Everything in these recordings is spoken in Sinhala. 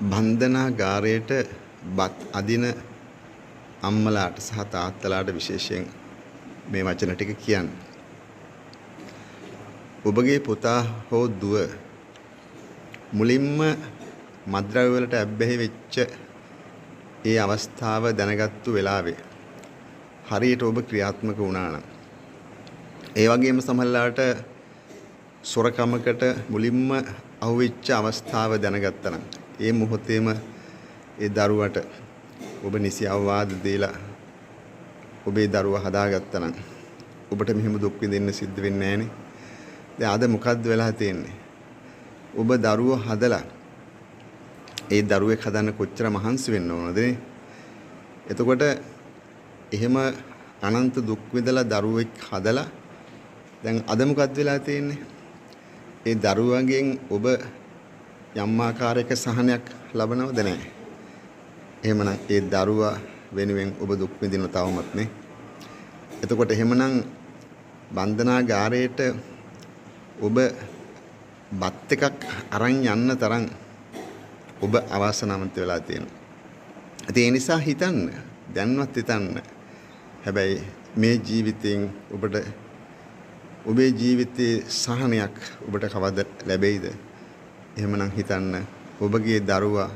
බන්ධනාගාරයට බත් අදින අම්මලාට සහ තාත්තලාට විශේෂයෙන් මේ වචන ටික කියන්න. ඔබගේ පුතා හෝ දුව මුලින්ම මත්ද්‍රව්‍ය වලට ඇබ්බැහි වෙච්ච ඒ අවස්ථාව දැනගත්තු වෙලාවේ හරියට ඔබ ක්‍රියාත්මක වුණා නම් ඒ වගේම සමහරලාට සොරකමකට මුලින්ම අහුවෙච්ච අවස්ථාව දැනගත්තා නම් ඒ මොහොතේම ඒ දරුවට ඔබ නිසි අවවාද දීලා ඔබේ දරුවා හදාගත්තා නම් ඔබට මෙහෙම දුක් විඳින්න සිද්ධ වෙන්නේ නැහනේ. දැන් අද මොකද්ද වෙලා තියෙන්නේ? ඔබ දරුවා හදලා ඒ දරුවෙක් හදන්න කොච්චර මහන්සි වෙන්න ඕනද නේ? එතකොට එහෙම අනන්ත දුක් විඳලා දරුවෙක් හදලා දැන් අද මොකද්ද වෙලා තියෙන්නේ? ඒ දරුවගෙන් ඔබ යම් ආකාරයක සහනයක් ලබනවද නැහැ? එහෙමනම් ඒ දරුවා වෙනුවෙන් ඔබ දුක් විඳින තවමත් නේ. එතකොට එහෙමනම් බන්ධනාගාරයට ඔබ බත් එකක් අරන් යන්න තරම් ඔබ අවාසනාවන්ත වෙලා තියෙනවා. ඒ නිසා හිතන්න, දැන්වත් හිතන්න. හැබැයි මේ ජීවිතයෙන් ඔබට ඔබේ ජීවිතයේ සහනයක් ඔබට කවද ලැබෙයිද? එහෙමනම් හිතන්න ඔබගේ දරුවා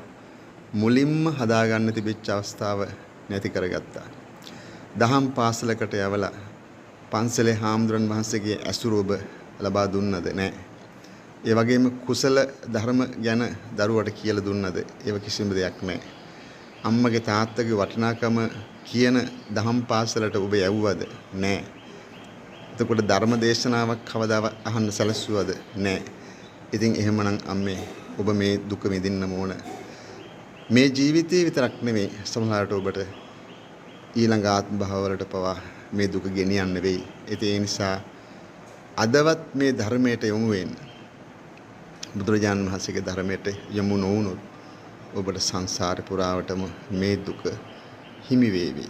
මුලින්ම හදාගන්න තිබිච්ච අවස්ථාව නැති කරගත්තා. දහම් පාසලකට යවලා පන්සලේ හාමුදුරන් වහන්සේගේ ඇසුර ඔබ ලබා දුන්නද නැහැ? ඒ වගේම කුසල ධර්ම ගැන දරුවට කියලා දුන්නද? ඒව කිසිම දෙයක් නැහැ. අම්මගේ තාත්තගේ වටිනාකම කියන දහම් පාසලට ඔබ යවුවද? නැහැ. එතකොට ධර්ම දේශනාවක් කවදාවත් අහන්න සැලසුවද? නැහැ. ඉතින් එහෙමනම් අම්මේ ඔබ මේ දුක විඳින්න ඕන. මේ ජීවිතේ විතරක් නෙමෙයි සමහරවිට ඔබට ඊළඟ ආත්ම භවවලට පවා මේ දුක ගෙනියන්න වෙයි. ඒ නිසා අදවත් මේ ධර්මයට යොමු වෙන්න. බුදුරජාණන් වහන්සේගේ ධර්මයට යොමු නොවුනොත් ඔබට සංසාර පුරාවටම මේ දුක හිමි වේවි.